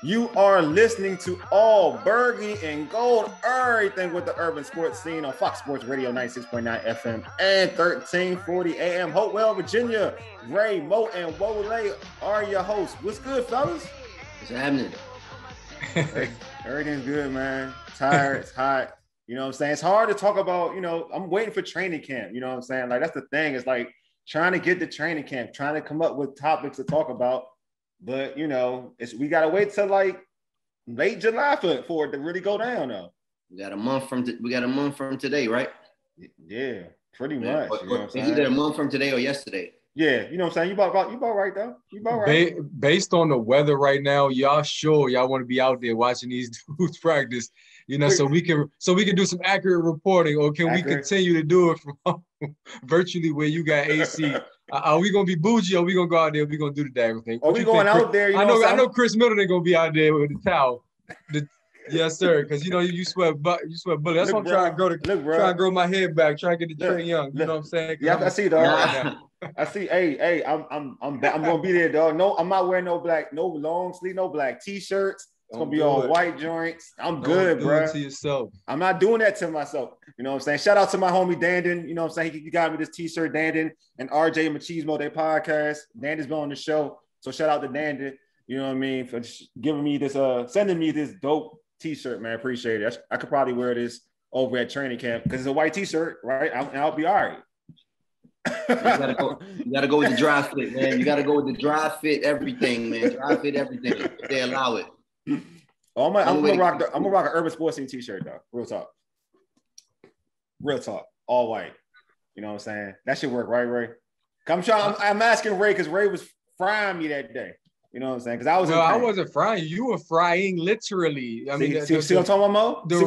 You are listening to All Burgundy and Gold, everything with the urban sports scene on Fox Sports Radio 96.9 FM and 1340 AM. Hopewell, Virginia. Ray, Mo, and Wole are your hosts. What's good, fellas? What's happening? Everything's good, man. Tired, it's hot. You know what I'm saying? It's hard to talk about, I'm waiting for training camp. You know what I'm saying? Like, that's the thing. It's like trying to get to training camp, trying to come up with topics to talk about. But, we got to wait till like late July for it to really go down, though. We got a month from today, right? Yeah, pretty much. It's either a month from today or yesterday. Yeah, you know what I'm saying? You about right, though. You about right. Based on the weather right now, y'all want to be out there watching these dudes practice, so we can do some accurate reporting, or can we continue to do it from virtually where you got AC? Are we gonna be bougie, or are we gonna go out there? We're gonna do the damn thing. Are we going out there? I know Chris Middleton gonna be out there with the towel. Yes, sir. Because you sweat bullet. That's what I'm trying to grow my head back, trying to get the train young. You know what I'm saying? Yeah, I see, dog. I see. Hey, I'm gonna be there, dog. No, I'm not wearing no long sleeve, no black t-shirts. It's gonna be all white joints. I'm good, bro. To yourself. I'm not doing that to myself. You know what I'm saying? Shout out to my homie Dandon. You know what I'm saying? He got me this t-shirt, Dandon and RJ Machismo, their podcast. Dandon's been on the show. So shout out to Dandon, you know what I mean, for giving me this, sending me this dope t-shirt, man. Appreciate it. I could probably wear this over at training camp because it's a white t-shirt, right? I'll be all right. You gotta go with the dry fit, man. You gotta go with the dry fit everything, man. Dry fit everything if they allow it. I'm gonna rock an urban sports team t-shirt, though. Real talk. All white. You know what I'm saying? That should work, right, Ray? I'm asking Ray because Ray was frying me that day. You know what I'm saying? Because I wasn't frying. You were frying literally. I mean, see what I'm talking about, Mo? The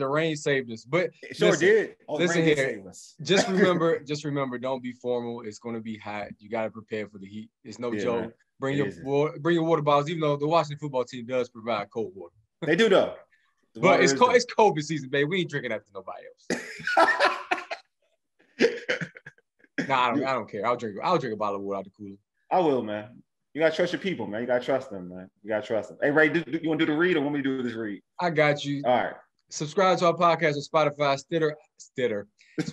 rain saved us. But it sure did. Listen here. Just remember, don't be formal. It's going to be hot. You got to prepare for the heat. It's no joke. Man. Bring your water bottles, even though the Washington football team does provide cold water. They do, though. But it's COVID season, baby. We ain't drinking that to nobody else. Nah, I don't care. I'll drink a bottle of water out the cooler. I will, man. You gotta trust your people, man. You gotta trust them, man. You gotta trust them. Hey, Ray, you want to do the read, or want me to do this read? I got you. All right. Subscribe to our podcast on Spotify, Stitcher.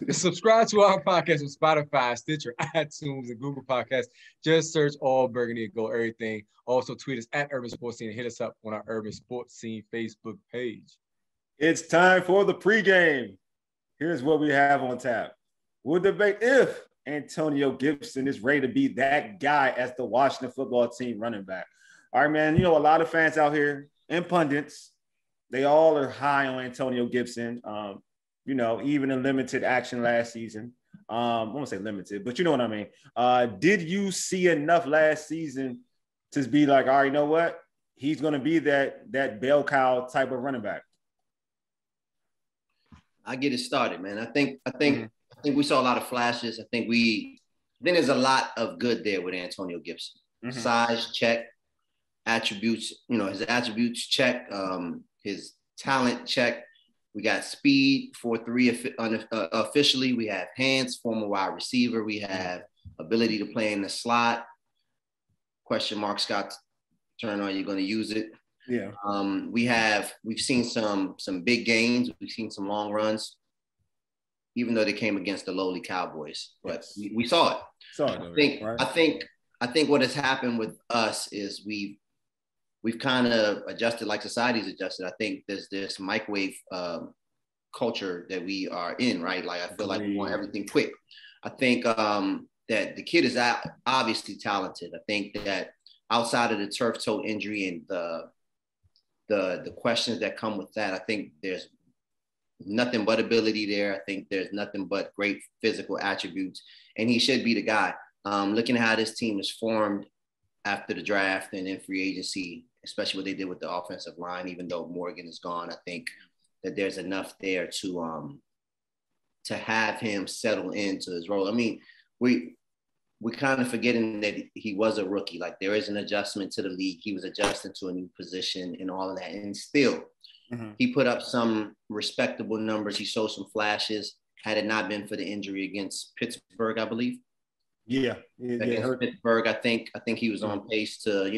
Subscribe to our podcast on Spotify, Stitcher, iTunes, and Google Podcasts. Just search All Burgundy and Go Errrything. Also tweet us at Urban Sports Scene and hit us up on our Urban Sports Scene Facebook page. It's time for the pregame. Here's what we have on tap. We'll debate if Antonio Gibson is ready to be that guy as the Washington football team running back. All right, man. A lot of fans out here and pundits, they all are high on Antonio Gibson. Even in limited action last season. I won't say limited, but you know what I mean. Did you see enough last season to be like, all right, you know what? He's going to be that bell cow type of running back. I get it started, man. I think we saw a lot of flashes. I think there's a lot of good there with Antonio Gibson. Mm-hmm. Size check, attributes, his attributes check, his talent check. We got speed, 4.3 officially. We have hands, former wide receiver. We have ability to play in the slot. Question mark, Scott Turner, are you going to use it? Yeah. We've seen some big gains. We've seen some long runs, even though they came against the lowly Cowboys. But yes. we saw it. I think what has happened with us is we've kind of adjusted like society's adjusted. I think there's this microwave culture that we are in, right? Like, I feel like we want everything quick. I think that the kid is obviously talented. I think that outside of the turf toe injury and the questions that come with that, I think there's nothing but ability there. I think there's nothing but great physical attributes, and he should be the guy. Looking at how this team is formed after the draft and in free agency, especially what they did with the offensive line, even though Morgan is gone, I think that there's enough there to have him settle into his role. I mean, we're kind of forgetting that he was a rookie. Like, there is an adjustment to the league. He was adjusting to a new position and all of that. And still, he put up some respectable numbers. He showed some flashes. Had it not been for the injury against Pittsburgh, I believe. Yeah. Against Pittsburgh, I think he was on pace to,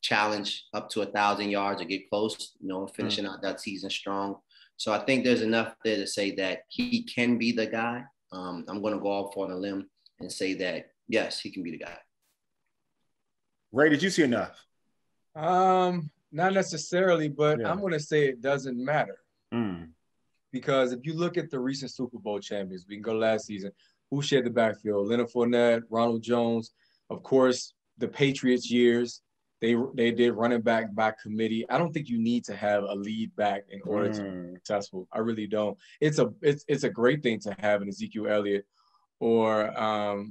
challenge up to 1,000 yards or get close, finishing out that season strong. So I think there's enough there to say that he can be the guy. I'm going to go off on a limb and say that, yes, he can be the guy. Ray, did you see enough? Not necessarily, but I'm going to say it doesn't matter. Because if you look at the recent Super Bowl champions, we can go last season, who shared the backfield? Leonard Fournette, Ronald Jones, of course, the Patriots years, they did running back by committee. I don't think you need to have a lead back in order to be successful. I really don't. It's a great thing to have an Ezekiel Elliott or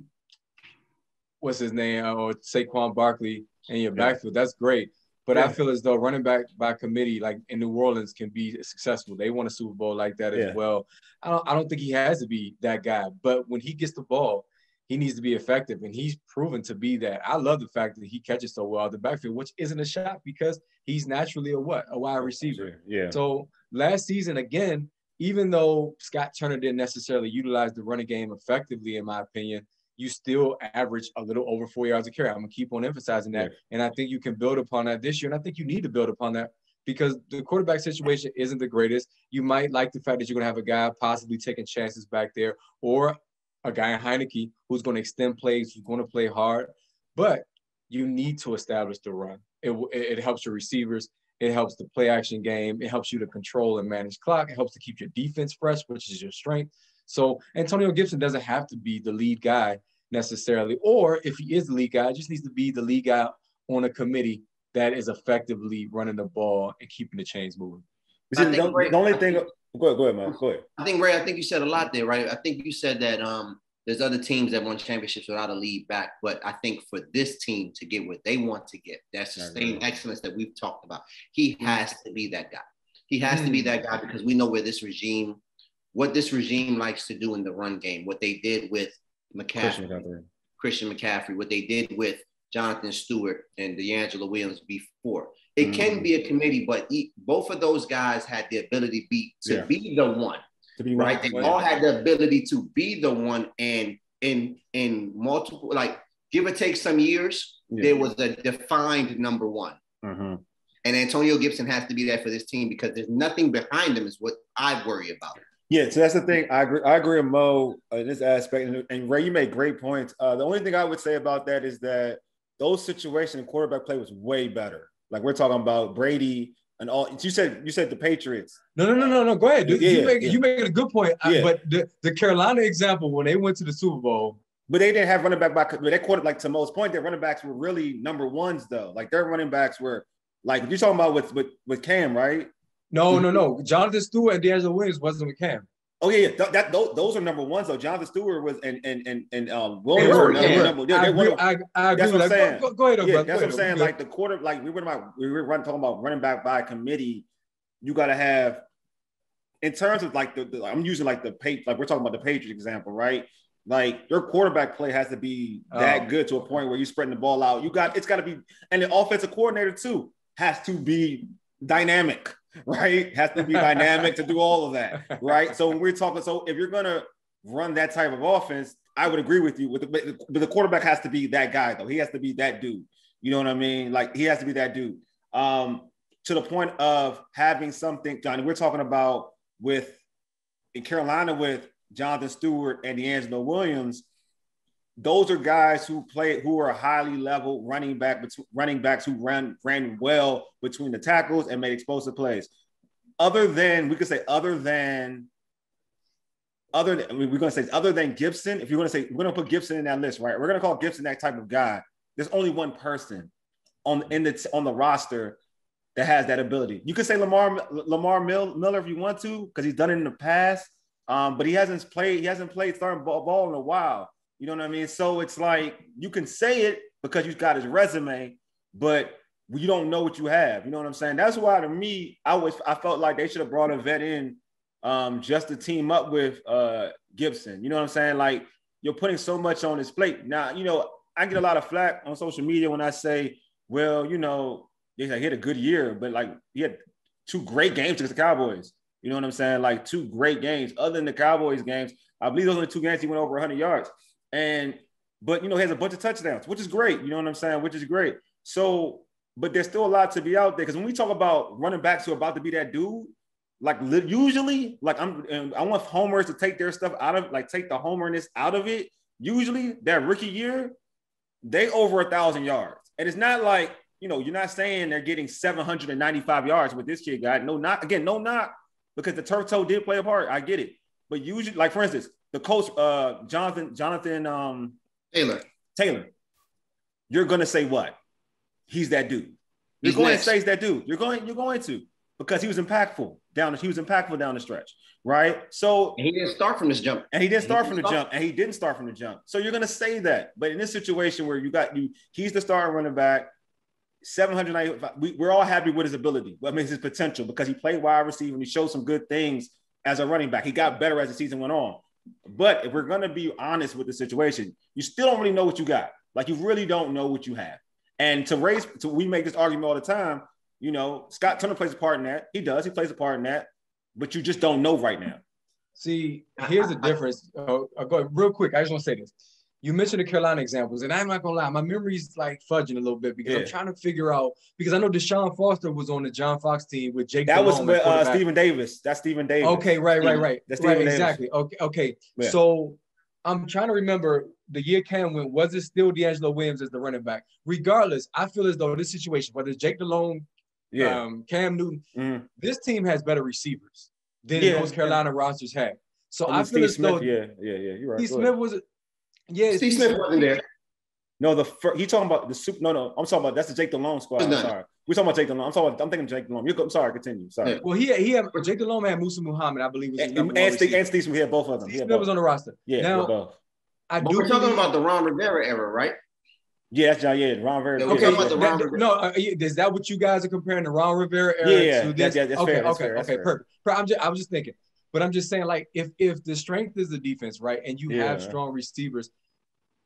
what's his name, or Saquon Barkley in your backfield. That's great. But I feel as though running back by committee, like in New Orleans, can be successful. They won a Super Bowl like that as well. I don't think he has to be that guy. But when he gets the ball, he needs to be effective, and he's proven to be that. I love the fact that he catches so well out the backfield, which isn't a shot because he's naturally a wide receiver. Yeah. So last season, again, even though Scott Turner didn't necessarily utilize the running game effectively, in my opinion, you still average a little over 4 yards a carry. I'm going to keep on emphasizing that. And I think you can build upon that this year. And I think you need to build upon that because the quarterback situation isn't the greatest. You might like the fact that you're going to have a guy possibly taking chances back there, or a guy in Heineke who's going to extend plays, who's going to play hard. But you need to establish the run. It helps your receivers. It helps the play action game. It helps you to control and manage clock. It helps to keep your defense fresh, which is your strength. So Antonio Gibson doesn't have to be the lead guy necessarily, or if he is the lead guy, just needs to be the lead guy on a committee that is effectively running the ball and keeping the chains moving. The only thing – go ahead, man. Go ahead. I think, Ray, you said a lot there, right? I think you said that there's other teams that won championships without a lead back, but I think for this team to get what they want to get, that sustained excellence that we've talked about, he has to be that guy. He has to be that guy because we know what this regime likes to do in the run game, what they did with Christian McCaffrey, what they did with Jonathan Stewart and D'Angelo Williams before. It can be a committee, but both of those guys had the ability to be the one. Right? They all had the ability to be the one, and in multiple, like give or take some years, there was a defined number one. And Antonio Gibson has to be there for this team because there's nothing behind him is what I worry about. Yeah, so that's the thing. I agree with Mo in this aspect. And Ray, you made great points. The only thing I would say about that is that those situations in quarterback play was way better. Like we're talking about Brady and all. You said the Patriots. No. Go ahead, dude. You make a good point. But the Carolina example, when they went to the Super Bowl. But they didn't have running back by – they quarter, like to Mo's point, their running backs were really number ones, though. Like their running backs were – like you're talking about with Cam, right? No. Jonathan Stewart and D'Angelo Williams wasn't with Cam. Oh yeah, those are number ones though. Jonathan Stewart was and Williams were number. I agree. That's what I'm saying. Go ahead, yeah, that's what I'm saying. Like the quarter, like we were talking about running back by committee. You got to have, in terms of like I'm using like the like we're talking about the Patriots example, right? Like your quarterback play has to be that good to a point where you're spreading the ball out. It's got to be, and the offensive coordinator too has to be dynamic. Right? Has to be dynamic to do all of that, right? So when we're talking, so if you're gonna run that type of offense, I would agree with you. But the quarterback has to be that guy, though. He has to be that dude. You know what I mean? Like he has to be that dude. To the point of having something, Johnny, we're talking about in Carolina with Jonathan Stewart and D'Angelo Williams. Those are guys who are highly level running backs who ran well between the tackles and made explosive plays. Other than Gibson, if you're going to say, we're going to put Gibson in that list, right? We're going to call Gibson that type of guy. There's only one person on the roster that has that ability. You could say Lamar Miller if you want to, because he's done it in the past, but he hasn't played starting ball in a while. You know what I mean? So it's like you can say it because you've got his resume, but you don't know what you have. You know what I'm saying? That's why, to me, I felt like they should have brought a vet in just to team up with Gibson. You know what I'm saying? Like you're putting so much on his plate. Now, I get a lot of flack on social media when I say, well, he had a good year, but like he had 2 great games against the Cowboys. You know what I'm saying? Like 2 great games. Other than the Cowboys games, I believe those are the 2 games he went over 100 yards. But he has a bunch of touchdowns, which is great. You know what I'm saying? Which is great. So but there's still a lot to be out there. Because when we talk about running backs who are about to be that dude, like usually, like I want homers to take their stuff out of, like take the homerness out of it. Usually that rookie year, they over 1,000 yards. And it's not like, you're not saying they're getting 795 yards with this kid guy. No knock, because the turf toe did play a part. I get it. But usually, like for instance, the coach, Jonathan Taylor, you're going to say what? He's that dude. You're going to say he's that dude. You're going to, because he was impactful down the stretch, right? So and he didn't start from this jump. And he didn't start from the jump. So you're going to say that. But in this situation where he's the starting running back, 795, we're all happy with his ability. I mean, his potential, because he played wide receiver and he showed some good things as a running back. He got better as the season went on. But if we're going to be honest with the situation, you still don't really know what you got. Like, you really don't know what you have. And we make this argument all the time. Scott Turner plays a part in that. He does. He plays a part in that. But you just don't know right now. See, here's the difference. Go ahead, real quick. I just want to say this. You mentioned the Carolina examples, and I'm not going to lie. My memory's like fudging a little bit because I'm trying to figure out, because I know Deshaun Foster was on the John Fox team with Jake. That was with Stephen Davis. That's Stephen Davis. Okay, right. That's Stephen Davis. Exactly. Okay. Yeah. So I'm trying to remember the year Cam went. Was it still D'Angelo Williams as the running back? Regardless, I feel as though this situation, whether it's Jake Delhomme, Cam Newton, this team has better receivers than those Carolina rosters had. So I feel as though you're right. Steve Smith was. Yeah, Steve Smith wasn't there. No, he talking about the super. No, I'm talking about that's the Jake Delhomme squad. I'm sorry, we're talking about Jake Delhomme. I'm thinking Jake Delhomme. I'm sorry, continue. Sorry. Yeah. Well, he had Jake Delhomme had Musa Muhammad, I believe, was and Steve Smith. We had both of them. Steve Smith was on the roster. Yeah, now we're talking about the Ron Rivera era, right? Yeah, that's Ron Rivera. Okay, is that what you guys are comparing the Ron Rivera era to this? That's fair. Okay, perfect. I was just thinking. But I'm just saying, like, if the strength is the defense, right, and you have strong receivers,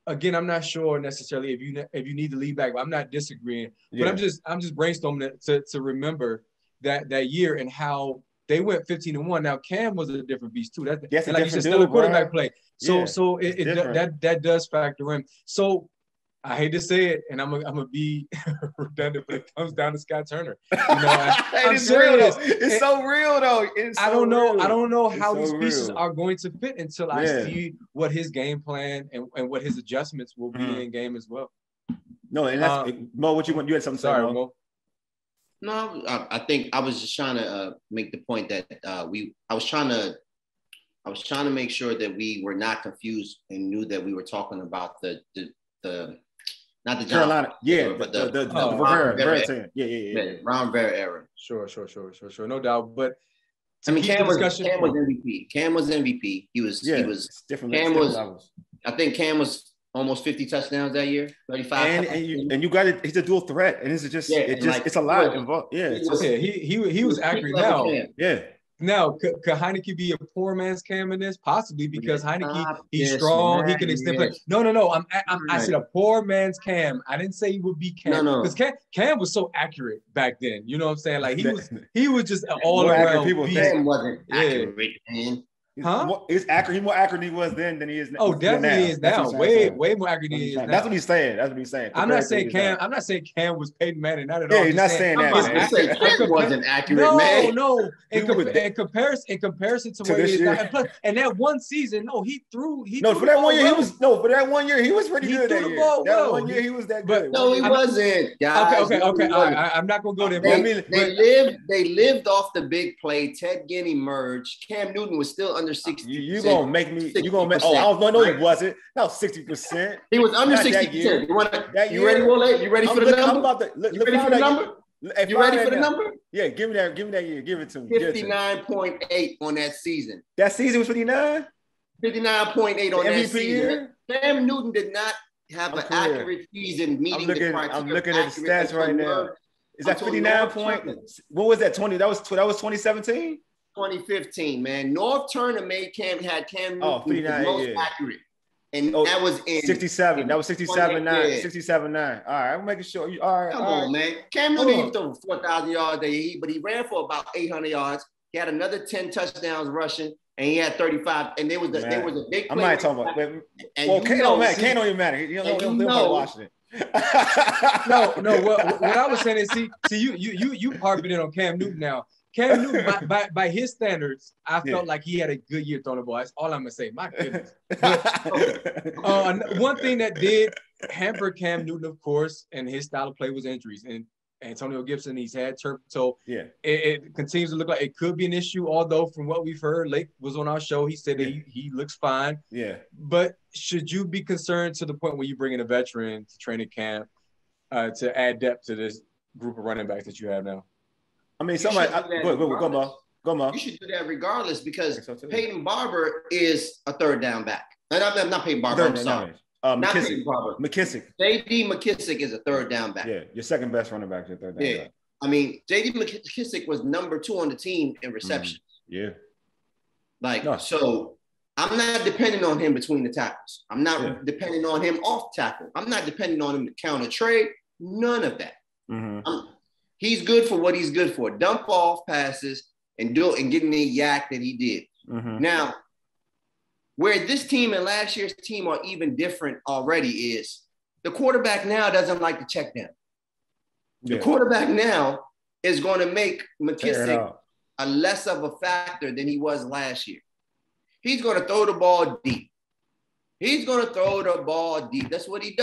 again, I'm not sure necessarily if you need to lead back. But I'm not disagreeing, but I'm just brainstorming to remember that year and how they went 15-1. Now Cam was a different beast too. Like you said, still a quarterback play. So that does factor in. So I hate to say it, and I'm gonna be redundant, but it comes down to Scott Turner. I'm serious. It's so real though. I don't know how these pieces are going to fit until I see what his game plan and what his adjustments will be in game as well. No, and that's Mo. What you want? You had something to say, Mo? No, I think I was just trying to make the point that I was trying to make sure that we were not confused and knew that we were talking about the not the Carolina, but the Rivera team. Yeah. Ron Rivera era. Sure, no doubt. But I mean, Cam was MVP. Cam was MVP. He was different. I think Cam was almost 50 touchdowns that year, 35. And you got it. He's a dual threat, and it's a lot involved. Yeah, he was accurate now. Yeah. Now, could Heineke be a poor man's Cam in this? Possibly, because Heineke, he's strong, he can extend play. No. I said a poor man's Cam. I didn't say he would be Cam. No. Because Cam was so accurate back then. You know what I'm saying? Like he was just an all around. Cam wasn't accurate, man. He's accurate. He's more accurate than he was then than he is now. Oh, definitely is now. Way more accurate than he is now. That's what he's saying. I'm not saying Cam was Peyton Manning. Not at all. Yeah, he's not saying that. I'm saying Cam wasn't accurate, man. No. In comparison to where he is now. And that one season, he threw. For that 1 year, he was pretty good. That 1 year, he was that good. No, he wasn't. Guys. Okay. All right. I'm not gonna go there. They lived off the big play. Ted Ginn emerged. Cam Newton was still under 60%. You gonna make me? You gonna make? Oh, I don't know. He wasn't. That was 60%. He was under 60%. You ready, Wole? You ready for the number? You ready for the number? You ready for the number? Yeah, give me that year. Give it to me. 59.8 on that season. That season was 59. 59.8 on that season. Year? Cam Newton did not have an accurate season meeting the criteria. I'm looking at the stats right now. Is that 59 point? What was that? 20? That was 2017. 2015, man. North Turner had Cam Newton the most accurate. And that was in 67. That was 67-9. 67-9. All right, I'm making sure. All right. Come on, man. Cam Newton threw 4,000 yards a year, but he ran for about 800 yards. He had another 10 touchdowns rushing, and he had 35. And there was a big play. I'm not talking about. Kane don't even matter. You don't Washington. No. What I was saying is, see, you harping it on Cam Newton now. Cam Newton, by his standards, I felt like he had a good year throwing the ball. That's all I'm gonna say. My goodness. But one thing that did hamper Cam Newton, of course, and his style of play was injuries. And Antonio Gibson, he's had turf toe. Yeah, it continues to look like it could be an issue. Although from what we've heard, Lake was on our show. He said that he looks fine. Yeah. But should you be concerned to the point where you bring in a veteran to training camp to add depth to this group of running backs that you have now? I mean, somebody go, Mo. You should do that regardless because Peyton Barber is a third down back. I'm not Peyton Barber. I'm sorry. McKissick. J.D. McKissick is a third down back. Yeah, your second best running back, your third down back. I mean, J.D. McKissick was number 2 on the team in receptions. So I'm not depending on him between the tackles. I'm not depending on him off tackle. I'm not depending on him to counter trade. None of that. He's good for what he's good for. Dump off passes and getting the yak that he did. Now, where this team and last year's team are even different already is the quarterback now doesn't like to check down. The quarterback now is going to make McKissick a less of a factor than he was last year. He's going to throw the ball deep. That's what he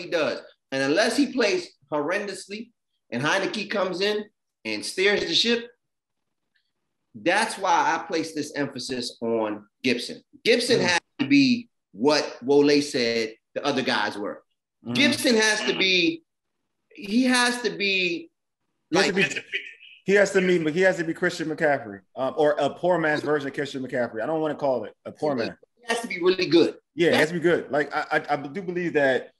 does. And unless he plays horrendously and Heineke comes in and steers the ship, that's why I place this emphasis on Gibson. Gibson has to be what Wole said the other guys were. Gibson has to be like he has to be Christian McCaffrey, or a poor man's version of Christian McCaffrey. I don't want to call it a poor man. He has to be really good. Yeah, it has to be good. Like I do believe that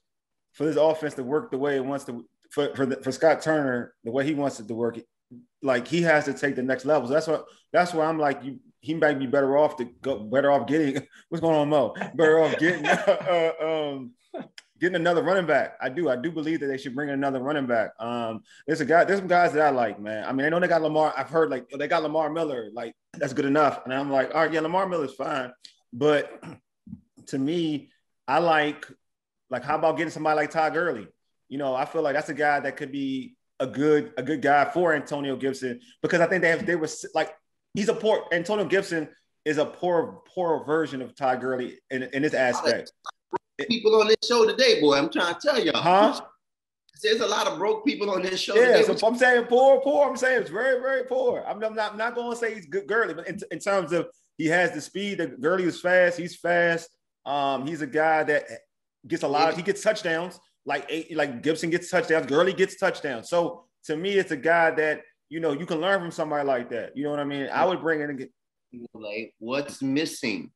for this offense to work the way it wants to, for Scott Turner, the way he wants it to work, like he has to take the next level. So that's why I'm like, he might be better off getting what's going on, Mo? Better off getting getting another running back. I do believe that they should bring in another running back. There's some guys that I like, man. I mean, I know they got Lamar. I've heard like they got Lamar Miller, like that's good enough. And I'm like, all right, yeah, Lamar Miller's fine. But to me, I like how about getting somebody like Todd Gurley? You know, I feel like that's a guy that could be a good guy for Antonio Gibson, because I think they were like, Antonio Gibson is a poor version of Todd Gurley in this aspect. People on this show today, boy, I'm trying to tell y'all. There's a lot of broke people on this show today. So I'm saying poor. I'm saying it's very, very poor. I'm not going to say he's good Gurley, but in terms of he has the speed. That Gurley is fast. He's fast. He's a guy that gets he gets touchdowns. Like Gibson gets touchdowns. Gurley gets touchdowns. So to me, it's a guy that, you know, you can learn from somebody like that. You know what I mean? I would bring in and get. Like, what's missing?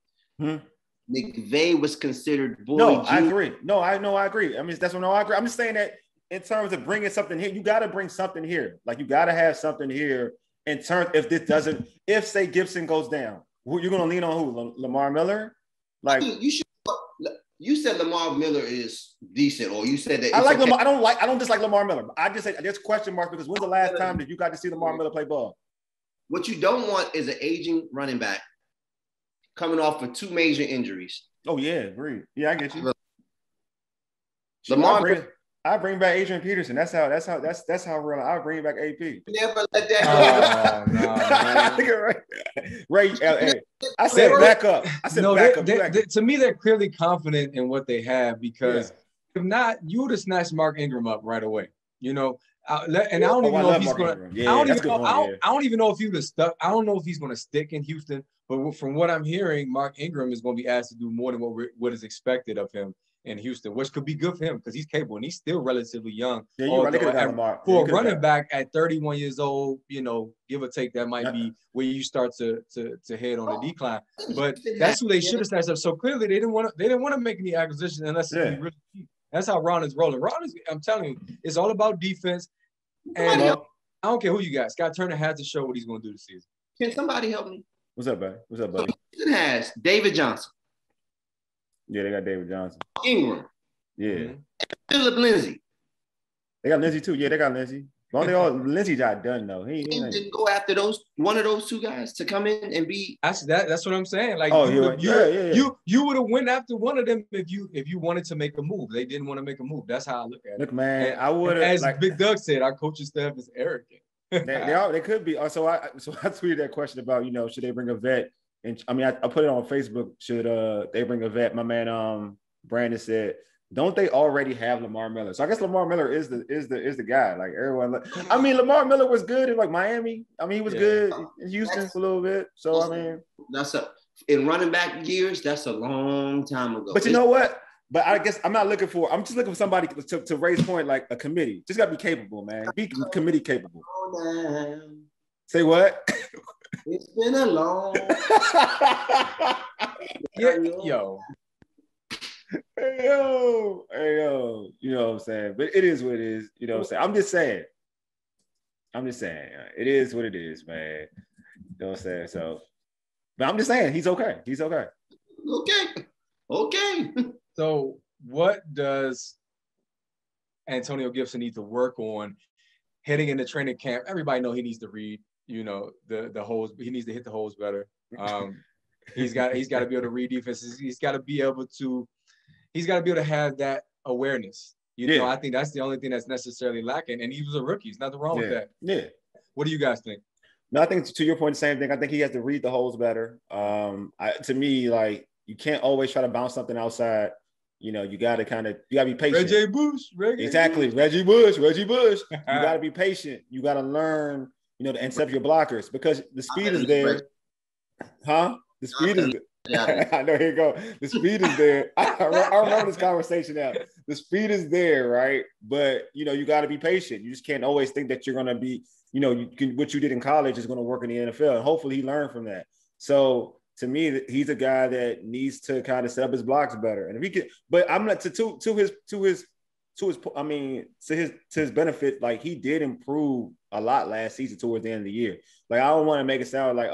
McVay was considered boy. No, I agree. I agree. I mean, I agree. I'm just saying that in terms of bringing something here, you got to bring something here. Like, you got to have something here in terms, if say Gibson goes down, you're going to lean on who? Lamar Miller? Like, you said Lamar Miller is decent, or you said that I like Lamar. I don't dislike Lamar Miller. I just say there's question marks because when's the last time that you got to see Lamar Miller play ball? What you don't want is an aging running back coming off of 2 major injuries. Oh yeah, agree. Yeah, I get you. Lamar, I bring back Adrian Peterson. That's how real. I bring back AP. Never let that go. Right. I said back up. Back up. To me, they're clearly confident in what they have, because if not, you would have snatched Mark Ingram up right away. You know, and I don't even know if he's going to. I don't even know if he would have stuck. I don't know if he's going to stick in Houston. But from what I'm hearing, Mark Ingram is going to be asked to do more than what is expected of him in Houston, which could be good for him because he's capable and he's still relatively young. Yeah, you're right. For a running back at 31 years old, you know, give or take, that might be where you start to head on the decline. But that's who they should have snatched up. So clearly, they didn't want to make any acquisitions unless it be really cheap. That's how Ron is rolling. I'm telling you, it's all about defense. And I don't care who you got. Scott Turner has to show what he's going to do this season. Can somebody help me? What's up, buddy? Houston has David Johnson. Yeah, they got David Johnson. Ingram. Yeah. Philip Lindsay. They got Lindsay too. Yeah, they got Lindsay. Long they all Lindsey got done though. He didn't go after one of those two guys to come in and be. That's what I'm saying. Like, you would have went after one of them if you wanted to make a move. They didn't want to make a move. That's how I look at it. Look, man, I would have. As Big Doug said, our coaching staff is arrogant. they could be. So I tweeted that question about should they bring a vet? And I mean, I put it on Facebook. Should they bring a vet? My man Brandon said, don't they already have Lamar Miller? So I guess Lamar Miller is the guy. Like everyone, I mean, Lamar Miller was good in like Miami. I mean, he was good in Houston for a little bit. So I mean, in running back years, that's a long time ago. But you know what? But I guess I'm just looking for somebody to raise point like a committee. Just gotta be capable, man. Be committee capable. Say what? It's been a long. Yo. Hey yo, you know what I'm saying? But it is what it is, you know what I'm saying? I'm just saying, it is what it is, man. You know what I'm saying? So, but I'm just saying, he's okay. Okay. So, what does Antonio Gibson need to work on heading into training camp? Everybody know he needs to read, the holes. He needs to hit the holes better. He's got to be able to read defenses. He's got to be able to have that awareness. I think that's the only thing that's necessarily lacking. And he was a rookie. There's nothing wrong with that. Yeah. What do you guys think? No, I think to your point, the same thing. I think he has to read the holes better. To me, like, you can't always try to bounce something outside. You got to be patient. Reggie Bush. Reggie Bush. You got to be patient. You got to learn, and set up your blockers because the speed is there. Huh? The speed is there. Yeah. I know. Here you go. The speed is there. I remember this conversation now. The speed is there, right? But you got to be patient. You just can't always think that you're going to be, what you did in college is going to work in the NFL. And hopefully he learned from that. So to me, he's a guy that needs to kind of set up his blocks better. And if he can, but I'm not to his benefit. Like, he did improve a lot last season towards the end of the year. Like, I don't want to make it sound like,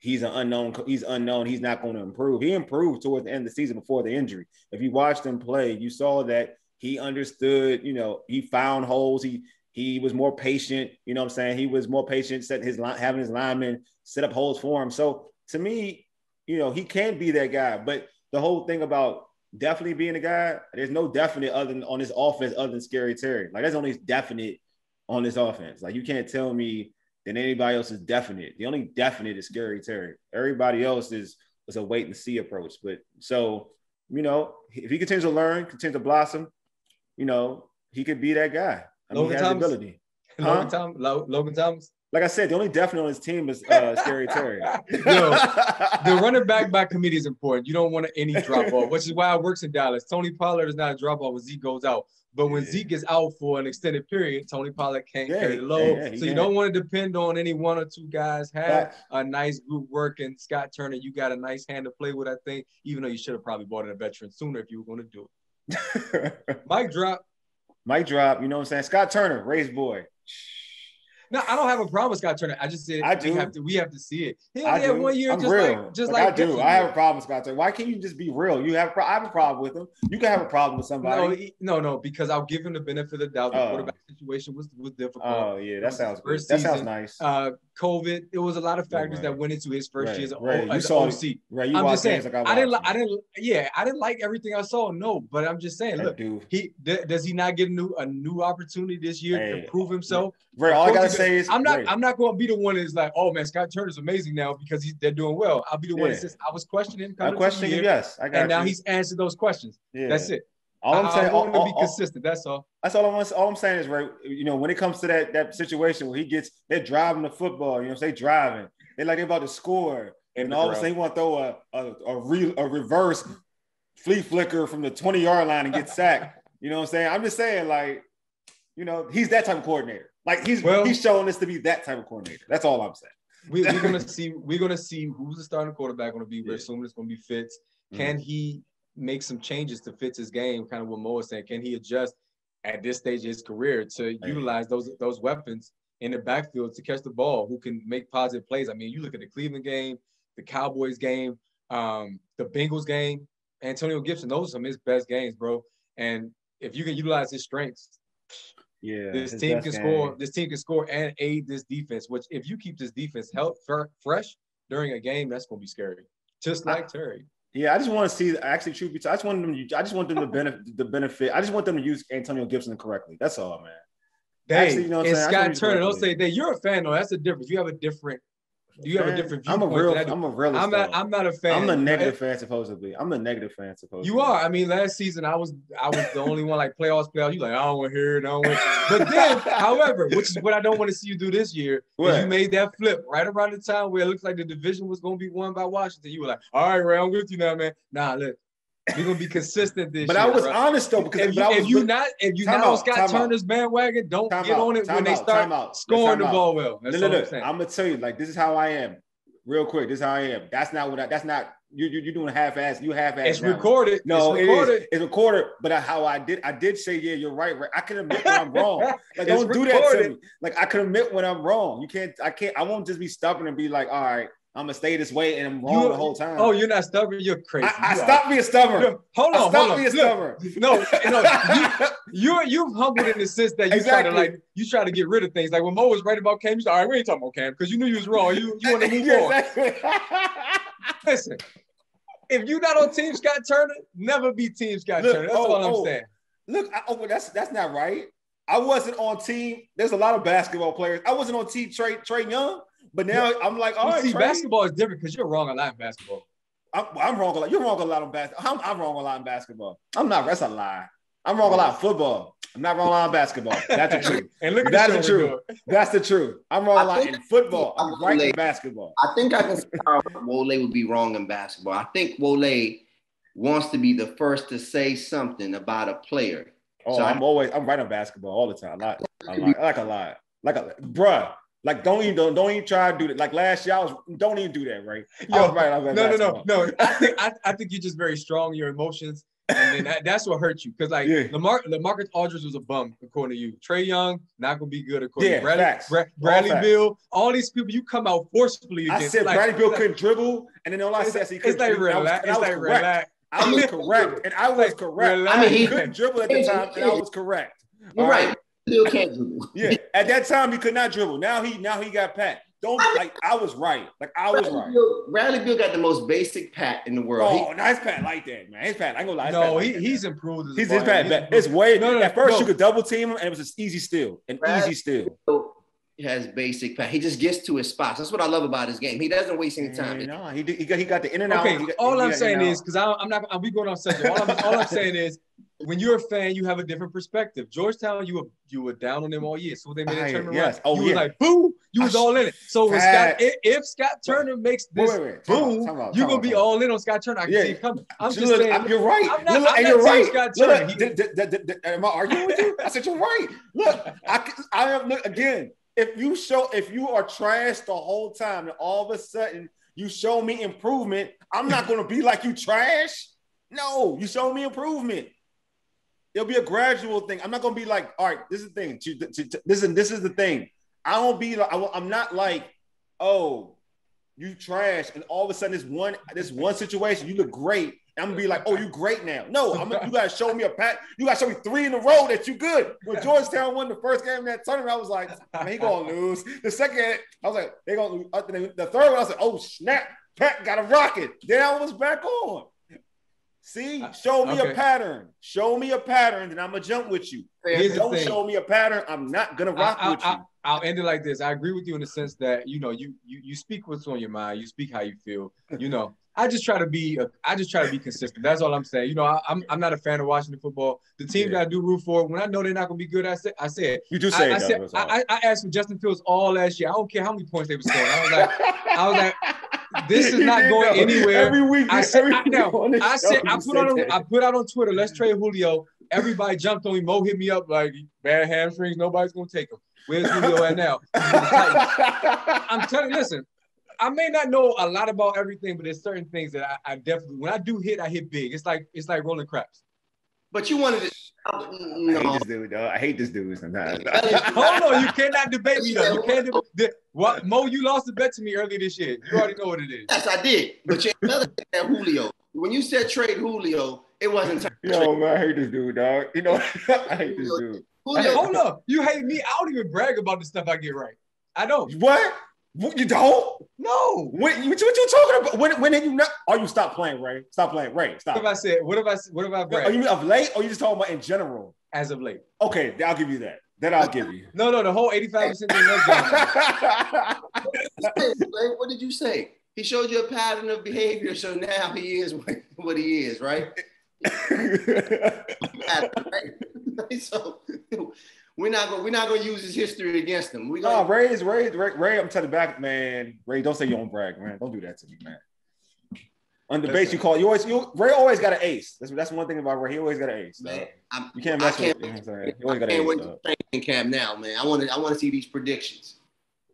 he's an unknown. He's unknown. He's not going to improve. He improved towards the end of the season before the injury. If you watched him play, you saw that he understood. He found holes. He was more patient. You know what I'm saying? He was more patient, having his linemen set up holes for him. So to me, he can be that guy. But the whole thing about definitely being a guy, there's no definite on this offense other than Scary Terry. Like, there's only definite on this offense. Like, you can't tell me that anybody else is definite. The only definite is Scary Terry. Everybody else is a wait and see approach. But so, if he continues to learn, continues to blossom, he could be that guy. He has the ability. Logan Thomas. Like I said, the only definite on his team is Scary Terry. The running back by committee is important. You don't want any drop off, which is why it works in Dallas. Tony Pollard is not a drop off when Zeke goes out. But when Zeke is out for an extended period, Tony Pollard can't carry the load. So you don't want to depend on any one or two guys. Have a nice group working. Scott Turner, you got a nice hand to play with, I think, even though you should have probably bought in a veteran sooner if you were going to do it. Mic drop. You know what I'm saying? Scott Turner, Ray's boy. No, I don't have a problem with Scott Turner. I just said we have to see it. He only had 1 year, I have a problem with Scott Turner. Why can't you just be real? I have a problem with him. You can have a problem with somebody. No, because I'll give him the benefit of the doubt. The quarterback situation was difficult. Oh yeah, that sounds good. That sounds nice. COVID. It was a lot of factors that went into his first year as an OC. Right, I'm just saying. I didn't like everything I saw. No, but I'm just saying. Look, does he not get a new opportunity this year to prove himself? Right. All I gotta say is I'm not going to be the one that's like, oh man, Scott Turner's amazing now because they're doing well. I'll be the one that says I was questioning him. I'm questioning him. Yes, I got. And now he's answered those questions. Yeah. That's it. All I'm saying, I want to be consistent. That's all. That's all I want. All I'm saying is, right, when it comes to that situation where they're driving the football, they driving. They're about to score, and all of a sudden he want to throw a reverse flea flicker from the 20-yard line and get sacked. You know what I'm saying? I'm just saying, like, he's that type of coordinator. Like, he's showing us to be that type of coordinator. That's all I'm saying. We're gonna see who's the starting quarterback going to be. We're assuming it's going to be Fitz. Can he make some changes to Fitz's game? Kind of what Mo was saying. Can he adjust at this stage of his career to utilize those weapons in the backfield to catch the ball? Who can make positive plays? I mean, you look at the Cleveland game, the Cowboys game, the Bengals game. Antonio Gibson, those are some of his best games, bro. And if you can utilize his strengths, Yeah, this team can score. This team can score and aid this defense. Which, if you keep this defense fresh during a game, that's gonna be scary. Just like Terry. Yeah, I just want to see. Actually, truth be told, I just want them to benefit. I just want them to use Antonio Gibson correctly. That's all, man. Actually, you know what I'm saying? Scott Turner, don't say that. You're a fan, though. That's the difference. You have a different viewpoint. I'm a realist. I'm not a fan. I'm the negative fan supposedly. You are. I mean, last season I was the only one like playoffs. You like, I don't want to hear it. I don't want. But then, however, which is what I don't want to see you do this year, is you made that flip right around the time where it looks like the division was going to be won by Washington. You were like, all right, Ray, I'm with you now, man. Nah, look. We're gonna be consistent this year. But I was honest though, because if you're not on Scott Turner's bandwagon, don't get on it when they start scoring the ball well. That's all I'm saying. I'm gonna tell you, like, this is how I am. Real quick, this is how I am. That's not you're doing half-ass. You half-ass. It's recorded. No, it's recorded. But I did say, yeah, you're right. I can admit when I'm wrong. Like, don't do that to me. Like, I can admit when I'm wrong. I won't just be stubborn and be like, all right, I'm gonna stay this way and I'm wrong the whole time. Oh, you're not stubborn. You're crazy. I stopped being stubborn. No, hold on. Being stubborn. No. You've humbled in the sense that you try to get rid of things. Like when Mo was right about Cam, you said, all right, we ain't talking about Cam because you knew you was wrong. You want to move on. Exactly. Listen, if you're not on Team Scott Turner, never be Team Scott Turner. That's all I'm saying. Look, that's not right. I wasn't on team. There's a lot of basketball players. I wasn't on team Trey Young. But now I'm like, all right. See, basketball is different because you're wrong a lot in basketball. I'm wrong a lot. You're wrong a lot in basketball. I'm wrong a lot in basketball. I'm not. That's a lie. I'm wrong a lot in football. I'm not wrong a lot in basketball. That's the truth. And look at that's the truth. That's the truth. I'm wrong a lot in football. I'm right in basketball. I think I can see how Wole would be wrong in basketball. I think Wole wants to be the first to say something about a player. Oh, so I'm right on basketball all the time. Bruh. Like, don't even try to do that. Like last year, don't even do that, right? No. I think you're just very strong in your emotions, and then that's what hurts you. Because LaMarcus Aldridge was a bum, according to you. Trey Young not gonna be good, according to Bradley Beal. All these people, you come out forcefully against. I said Bradley Beal couldn't dribble, and then all I said he couldn't. Relax. I was correct, and I was correct. I mean, he couldn't dribble at the time, and I was correct. You're right. Still can't dribble. Yeah, at that time he could not dribble. Now he got pat. I was right. Bradley Beal got the most basic pat in the world. Oh, nice pat like that, man. His pat, I ain't gonna lie. No, he's improved. His pat. It's way. At first you could double team him, and it was an easy steal. He has basic pat. He just gets to his spots. That's what I love about his game. He doesn't waste any time. No, he got the in and out. Okay, all I'm saying is, because I'm not. We going on subject. All I'm saying is, when you're a fan, you have a different perspective. Georgetown, you were down on them all year, so they made a turnaround. Yes. Oh, you were like, boom, you was all in it. So when if Scott Turner makes this boom, you're gonna be all in on Scott Turner. I can see it coming. I'm just saying, you're right. I'm not you're right. Scott Turner. Am I arguing with you? I said you're right. Look, I am. Look again. If you are trash the whole time, and all of a sudden you show me improvement, I'm not gonna be like you trash. No, you show me improvement. It'll be a gradual thing. I'm not gonna be like, all right, this is the thing. This is the thing. I won't be like, I'm not like, oh, you trash, and all of a sudden this one situation you look great. And I'm gonna be like, oh, you great now. No, you gotta show me you gotta show me 3 in a row that you good. When Georgetown won the first game in that tournament, I was like, man, he gonna lose. The second, I was like, they gonna lose. The third one, I was like, oh snap, Pat got a rocket. Then I was back on. See, show me a pattern. Show me a pattern, and I'm gonna jump with you. Don't show me a pattern, I'm not gonna rock with you. I'll end it like this. I agree with you in the sense that you speak what's on your mind. You speak how you feel. I just try to be consistent. That's all I'm saying. I'm not a fan of Washington football. The team that I do root for, when I know they're not gonna be good, I say it. You just say it. I asked for Justin Fields all last year. I don't care how many points they were scoring. I was like, this is not going anywhere. Every week, I put out on Twitter, let's trade Julio. Everybody jumped on me. Mo hit me up like, bad hamstrings. Nobody's gonna take him. Where's Julio at now? I'm telling you, listen. I may not know a lot about everything, but there's certain things that I definitely, when I do hit, I hit big. It's like rolling craps. But you wanted to. No. I hate this dude, though. I hate this dude sometimes. Hold on, you cannot debate me, though. You can't what, Mo, you lost the bet to me earlier this year. You already know what it is. Yes, I did. But you another thing that Julio. When you said trade Julio, it wasn't time. Yo, man, I hate this dude, dog. I hate this dude. Hold up. You hate me. I don't even brag about the stuff I get right. I don't. What? You don't? No. What you talking about? When did you not? Oh, you stop playing, Ray. Stop playing, Ray. Stop. What have I said? What have I bragged? Are you of late, or you just talking about in general? As of late. Okay, I'll give you that. That I'll give you. No, the whole 85% of What did you say? He showed you a pattern of behavior, so now he is what he is, right? So we're not gonna use his history against him. Ray. I'm telling you back, man. Ray, don't say you don't brag, man. Don't do that to me, man. On the base, Ray always got an ace. That's one thing about Ray. He always got an ace. Man, you can't mess with him. He always got an ace. Wait to training camp now, man. I want to see these predictions.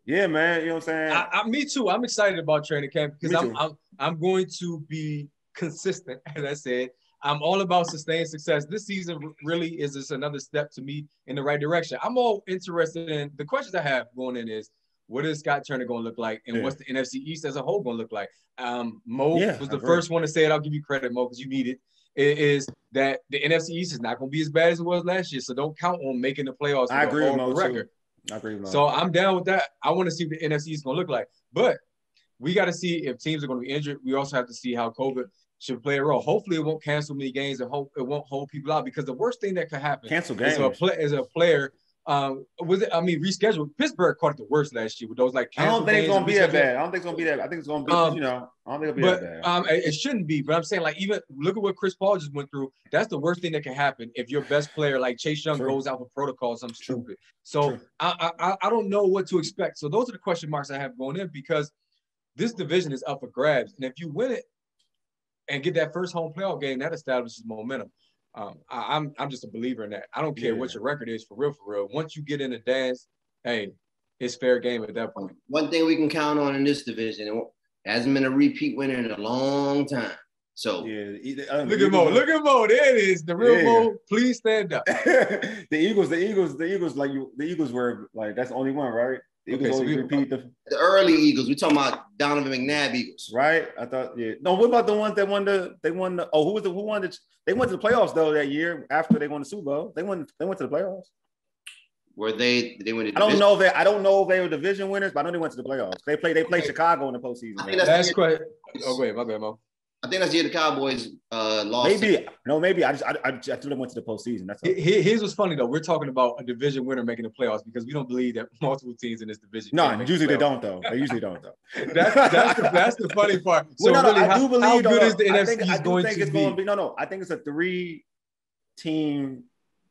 Yeah, man. You know what I'm saying? Me too. I'm excited about training camp because I'm going to be consistent. As I said, I'm all about sustained success. This season really is just another step to me in the right direction. I'm all interested in the questions I have going in is, what is Scott Turner going to look like? And what's the NFC East as a whole going to look like? Mo was the first one to say it. I'll give you credit, Mo, because you need it. It is that the NFC East is not going to be as bad as it was last year. So don't count on making the playoffs. I agree with Mo record. I agree with Mo. So I'm down with that. I want to see what the NFC is going to look like. But we got to see if teams are going to be injured. We also have to see how COVID should play a role. Hopefully, it won't cancel many games and it won't hold people out because the worst thing that could happen is a player rescheduled. Pittsburgh caught it the worst last year with those like. I don't think it's gonna be that bad. I don't think it's gonna be that. I think it's gonna be. I don't think it'll be that bad. It shouldn't be. But I'm saying like even look at what Chris Paul just went through. That's the worst thing that can happen if your best player like Chase Young goes out for protocol or something stupid. So I don't know what to expect. So those are the question marks I have going in because this division is up for grabs, and if you win it and get that first home playoff game, that establishes momentum. I'm just a believer in that. I don't care what your record is for real. Once you get in the dance, hey, it's fair game at that point. One thing we can count on in this division, it hasn't been a repeat winner in a long time. So look at Mo. There it is. The real Mo. Please stand up. the Eagles were like that's the only one, right? The Eagles repeat the early Eagles. We're talking about Donovan McNabb Eagles, right? I thought, No, what about the ones that won the? They won the. Oh, who won the? They went to the playoffs though that year after they won the Super Bowl. They went to the playoffs. Were they went? I don't know if they were division winners, but I know they went to the playoffs. They played Chicago in the postseason. That's quite. Oh, wait, my bad, Mo. I think that's the year the Cowboys lost. Maybe I thought they went to the postseason. That's here's what's funny though. We're talking about a division winner making the playoffs because we don't believe that multiple teams in this division. No, usually they don't though. They usually don't though. That's the funny part. So really, I do believe how good is the NFC going to be? No. I think it's a 3-team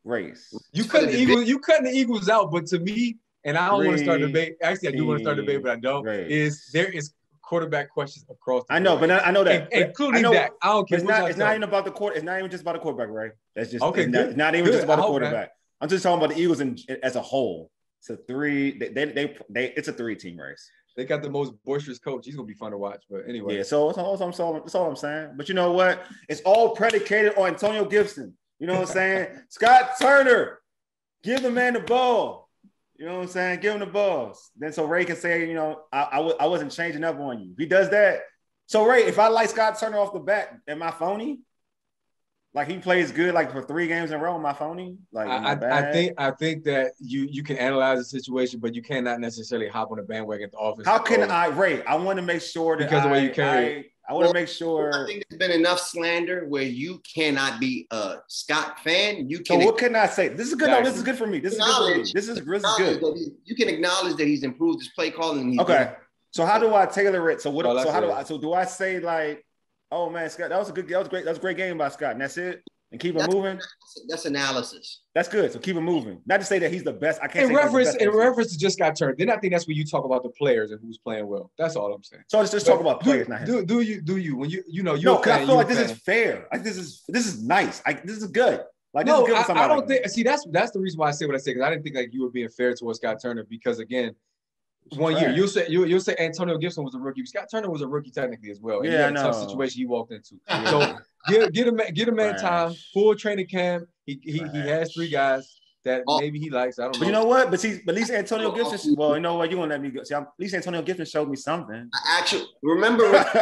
race. You cutting the Eagles out, but to me, and I don't want to start a debate. Actually, I do want to start a debate, but I don't. There is quarterback questions across the board. But I know that, including that. I don't care. It's not even about the quarter. It's not even just about the quarterback, right? That's just it's not even just about the quarterback. I'm just talking about the Eagles as a whole. It's a 3. It's a 3-team race. They got the most boisterous coach. He's gonna be fun to watch. But anyway, So that's all I'm saying. But you know what? It's all predicated on Antonio Gibson. You know what I'm saying? Scott Turner, give the man the ball. You know what I'm saying? Give him the balls. Then so Ray can say, I wasn't changing up on you. If he does that. So Ray, if I like Scott Turner off the bat, am I phony? Like he plays good like for 3 games in a row, am I phony? Like I think that you can analyze the situation, but you cannot necessarily hop on the bandwagon at the offense. How can I, Ray? I want to make sure that because of the way you carry it. I want to make sure. I think there's been enough slander where you cannot be a Scott fan. You can. So what can I say? This is good. No, this is good for me. This is good for me. This is good. You can acknowledge that he's improved his play calling. Okay. So how do I tailor it? So what? So do I say like, oh man, Scott, that was great. That was a great game by Scott, and that's it. And keep it moving. That's analysis. That's good. So keep it moving. Not to say that he's the best. I can't. In reference to just got turned. Then I think that's where you talk about the players and who's playing well. That's all I'm saying. So let's just talk about players. Do you when you know you're because I feel like this is fair. Like this is nice. This is good. Like this is good for somebody. I don't think. See, that's the reason why I say what I say because I didn't think like you were being fair towards Scott Turner because again. One year, you'll say Antonio Gibson was a rookie. Scott Turner was a rookie technically as well. And he had a tough situation he walked into. So get a man time, full training camp. He has 3 guys that maybe he likes. I don't know. But you know what? But at least Antonio Gibson. Well, you know what? You won't let me go. See, at least Antonio Gibson showed me something. Actually, remember what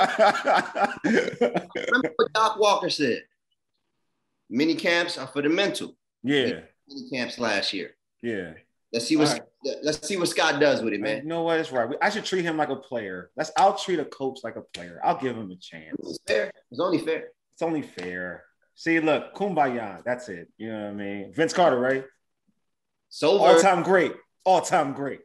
Doc Walker said. Mini camps are for the mental. Yeah. camps last year. Yeah. Let's see what Scott does with it, man. You know what? It's right. I should treat him like a player. I'll treat a coach like a player. I'll give him a chance. It's fair. It's only fair. It's only fair. See, look, kumbaya. That's it. You know what I mean? Vince Carter, right? So all-time great. All-time great.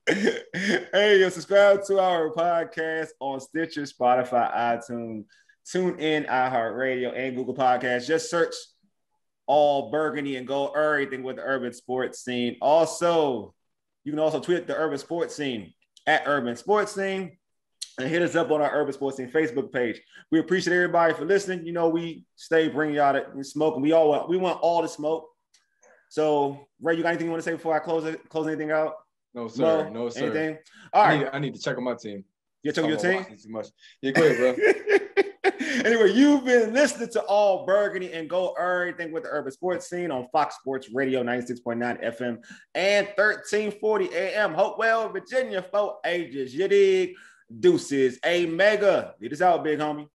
Hey, subscribe to our podcast on Stitcher, Spotify, iTunes, TuneIn, iHeartRadio, and Google Podcasts. Just search All Burgundy and go Errrything with the urban sports scene. Also, you can also tweet the urban sports scene at Urban Sports Scene and hit us up on our Urban Sports Scene Facebook page. We appreciate everybody for listening. You know, we stay bringing y'all the smoke, and we want all the smoke. So, Ray, you got anything you want to say before I close anything out? No, sir. No, sir. Anything? All right. I need to check on my team. You check on your team? Too much. Yeah, go ahead, bro. Anyway, you've been listening to All Burgundy and Go Errrything with the Urban Sports Scene on Fox Sports Radio 96.9 FM and 1340 AM. Hopewell, Virginia, for ages. You dig? Deuces. A mega. Lead us out, big homie.